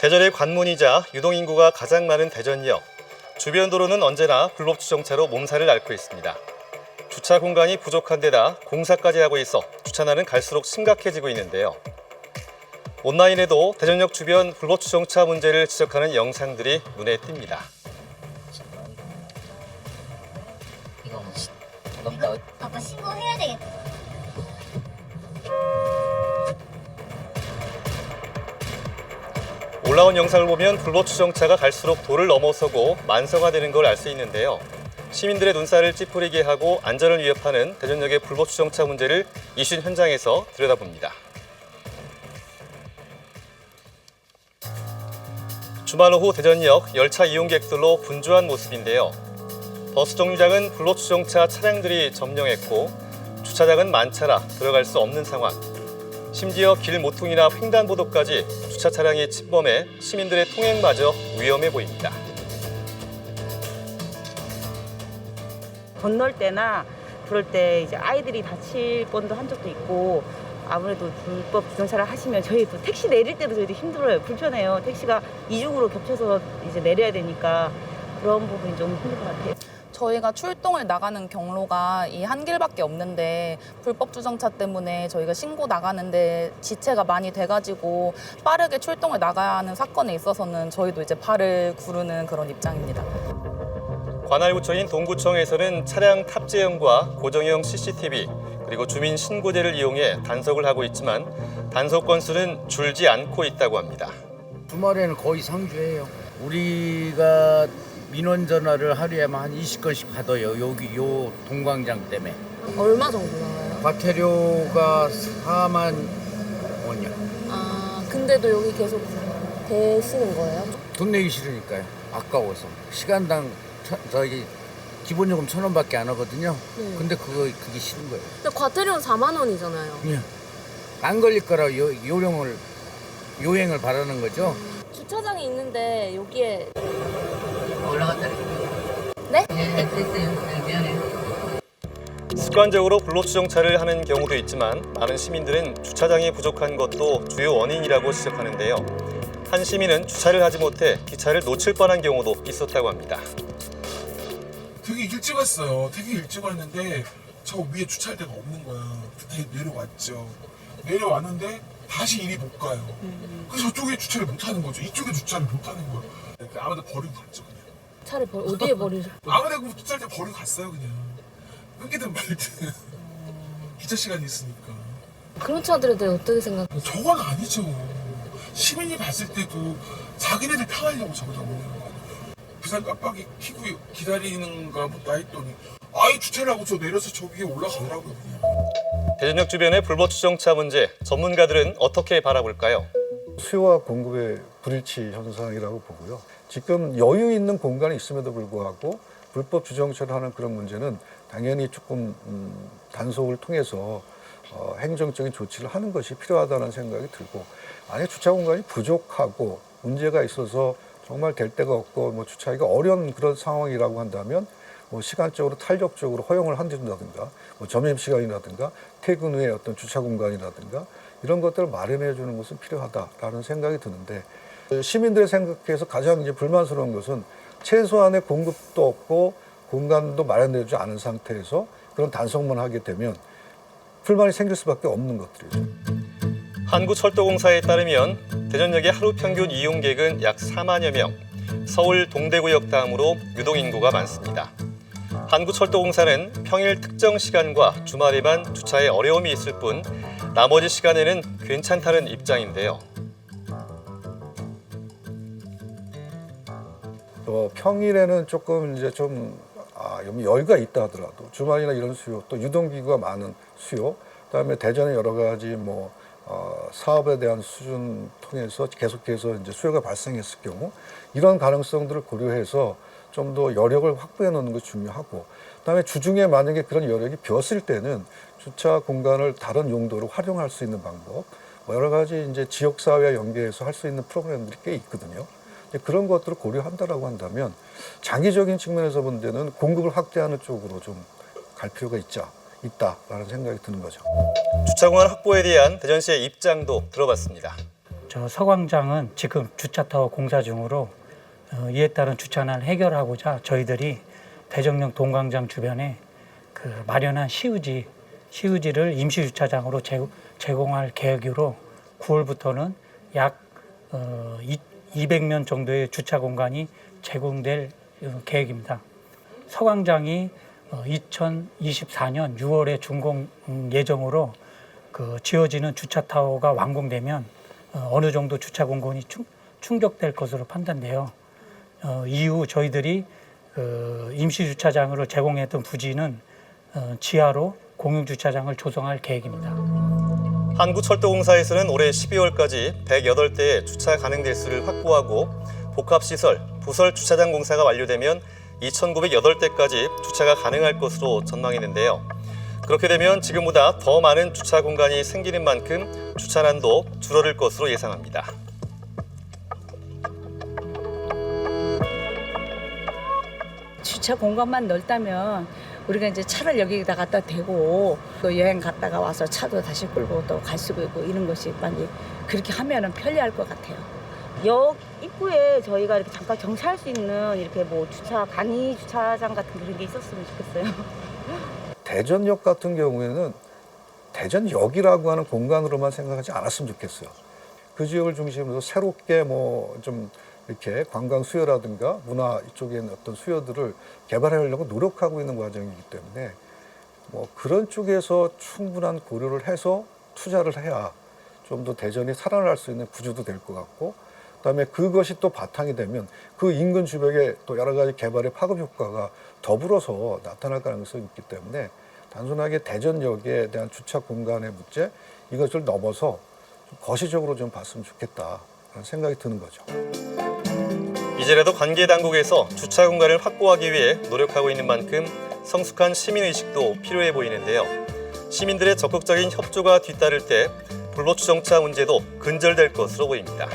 대전의 관문이자 유동인구가 가장 많은 대전역. 주변 도로는 언제나 불법 주정차로 몸살을 앓고 있습니다. 주차 공간이 부족한 데다 공사까지 하고 있어 주차난은 갈수록 심각해지고 있는데요. 온라인에도 대전역 주변 불법 주정차 문제를 지적하는 영상들이 눈에 띕니다. 이거 너무 아빠 신고해야 되겠다. 올라온 영상을 보면 불법 주정차가 갈수록 도를 넘어서고 만성화되는 걸 알 수 있는데요. 시민들의 눈살을 찌푸리게 하고 안전을 위협하는 대전역의 불법 주정차 문제를 이슈 현장에서 들여다봅니다. 주말 오후 대전역 열차 이용객들로 분주한 모습인데요. 버스 정류장은 불법 주정차 차량들이 점령했고 주차장은 만차라 들어갈 수 없는 상황. 심지어 길 모퉁이나 횡단보도까지 주차 차량이 침범해 시민들의 통행마저 위험해 보입니다. 건널 때나 그럴 때 이제 아이들이 다칠 뻔도 한 적도 있고 아무래도 불법 주정차를 하시면 저희 또 택시 내릴 때도 저희도 힘들어요. 불편해요. 택시가 이중으로 겹쳐서 이제 내려야 되니까 그런 부분이 좀 힘들 것 같아요. 저희가 출동을 나가는 경로가 이 한 길밖에 없는데 불법 주정차 때문에 저희가 신고 나가는데 지체가 많이 돼가지고 빠르게 출동을 나가야 하는 사건에 있어서는 저희도 이제 발을 구르는 그런 입장입니다. 관할구청인 동구청에서는 차량 탑재형과 고정형 CCTV 그리고 주민 신고제를 이용해 단속을 하고 있지만 단속 건수는 줄지 않고 있다고 합니다. 주말에는 거의 상주해요. 우리가 민원 전화를 하루에만 한 20건씩 받아요. 여기 요 동광장 때문에. 얼마 정도 나와요? 과태료가 4만 원이요. 아, 근데도 여기 계속 대시는 거예요? 돈 내기 싫으니까요. 아까워서. 시간당 저기 기본요금 1,000원밖에 안 하거든요. 네. 근데 그게 싫은 거예요. 근데 과태료는 4만 원이잖아요. 예. 안 걸릴 거라 요행을 바라는 거죠. 주차장이 있는데 여기에 올라갔다. 네? 됐어요. 미안해요. 습관적으로 불법 주정차를 하는 경우도 있지만 많은 시민들은 주차장이 부족한 것도 주요 원인이라고 지적하는데요. 한 시민은 주차를 하지 못해 기차를 놓칠 뻔한 경우도 있었다고 합니다. 되게 일찍 왔어요. 되게 일찍 왔는데 저 위에 주차할 데가 없는 거야. 그때 내려왔죠. 내려왔는데 다시 이리 못 가요. 그래서 저쪽에 주차를 못 하는 거죠. 이쪽에 주차를 못 하는 거예요. 아무데나 버리고 갔죠 그냥. 차를 어디에 버리셨어요? 아무데나 주차할 때 버리고 갔어요 그냥. 끊기든 말든. 기차 시간이 있으니까. 그런 차들에 대해 어떻게 생각해요? 저건 아니죠. 시민이 봤을 때도 자기네들 편하려고 저거 잡는 거 아니에요. 부산 깜빡이 켜고 기다리는가 보다 했더니 아예 주차를 하고 저 내려서 저 위에 올라가더라고요 그냥. 대전역 주변의 불법 주정차 문제, 전문가들은 어떻게 바라볼까요? 수요와 공급의 불일치 현상이라고 보고요. 지금 여유 있는 공간이 있음에도 불구하고 불법 주정차를 하는 그런 문제는 당연히 조금 단속을 통해서 행정적인 조치를 하는 것이 필요하다는 생각이 들고, 만약 주차 공간이 부족하고 문제가 있어서 정말 될 데가 없고 뭐 주차하기가 어려운 그런 상황이라고 한다면 뭐 시간적으로 탄력적으로 허용을 한다든가 뭐 점심시간이라든가 퇴근 후에 어떤 주차 공간이라든가 이런 것들을 마련해 주는 것은 필요하다라는 생각이 드는데, 시민들의 생각에서 가장 이제 불만스러운 것은 최소한의 공급도 없고 공간도 마련되지 않은 상태에서 그런 단속만 하게 되면 불만이 생길 수밖에 없는 것들이죠. 한국철도공사에 따르면 대전역의 하루 평균 이용객은 약 4만여 명, 서울 동대구역 다음으로 유동인구가 많습니다. 한국철도공사는 평일 특정 시간과 주말에만 주차에 어려움이 있을 뿐 나머지 시간에는 괜찮다는 입장인데요. 평일에는 조금 이제 좀 여유가 있다 하더라도 주말이나 이런 수요, 또 유동기구가 많은 수요, 그다음에 대전의 여러 가지 뭐 사업에 대한 수준 통해서 계속해서 이제 수요가 발생했을 경우 이런 가능성들을 고려해서 좀 더 여력을 확보해 놓는 것이 중요하고, 그다음에 주중에 만약에 그런 여력이 비었을 때는 주차 공간을 다른 용도로 활용할 수 있는 방법, 뭐 여러 가지 이제 지역 사회와 연계해서 할 수 있는 프로그램들이 꽤 있거든요. 그런 것들을 고려한다라고 한다면 장기적인 측면에서 본 데는 공급을 확대하는 쪽으로 좀 갈 필요가 있다라는 생각이 드는 거죠. 주차 공간 확보에 대한 대전시의 입장도 들어봤습니다. 저 서광장은 지금 주차타워 공사 중으로 이에 따른 주차난을 해결하고자 저희들이 대정령 동광장 주변에 그 마련한 시우지를 임시주차장으로 제공할 계획으로 9월부터는 약 200면 정도의 주차 공간이 제공될 계획입니다. 서광장이 2024년 6월에 준공 예정으로 그 지어지는 주차타워가 완공되면 어느 정도 주차 공간이 충족될 것으로 판단돼요. 이후 저희들이 임시주차장으로 제공했던 부지는 지하로 공용주차장을 조성할 계획입니다. 한국철도공사에서는 올해 12월까지 108대의 주차 가능 대수를 확보하고 복합시설, 부설 주차장 공사가 완료되면 2,908대까지 주차가 가능할 것으로 전망했는데요. 그렇게 되면 지금보다 더 많은 주차 공간이 생기는 만큼 주차난도 줄어들 것으로 예상합니다. 주차 공간만 넓다면 우리가 이제 차를 여기다 갖다 대고 또 여행 갔다가 와서 차도 다시 끌고 또 갈 수 있고 이런 것이 많이 그렇게 하면은 편리할 것 같아요. 역 입구에 저희가 이렇게 잠깐 정차할 수 있는 이렇게 뭐 간이 주차장 같은 그런 게 있었으면 좋겠어요. 대전역 같은 경우에는 대전역이라고 하는 공간으로만 생각하지 않았으면 좋겠어요. 그 지역을 중심으로 새롭게 뭐 좀 이렇게 관광 수요라든가 문화 이쪽에 있는 어떤 수요들을 개발하려고 노력하고 있는 과정이기 때문에 뭐 그런 쪽에서 충분한 고려를 해서 투자를 해야 좀 더 대전이 살아날 수 있는 구조도 될 것 같고, 그다음에 그것이 또 바탕이 되면 그 인근 주변에 또 여러 가지 개발의 파급 효과가 더불어서 나타날 가능성이 있기 때문에 단순하게 대전역에 대한 주차 공간의 문제 이것을 넘어서 좀 거시적으로 좀 봤으면 좋겠다라는 생각이 드는 거죠. 이제라도 관계 당국에서 주차 공간을 확보하기 위해 노력하고 있는 만큼 성숙한 시민의식도 필요해 보이는데요. 시민들의 적극적인 협조가 뒤따를 때 불법 주정차 문제도 근절될 것으로 보입니다.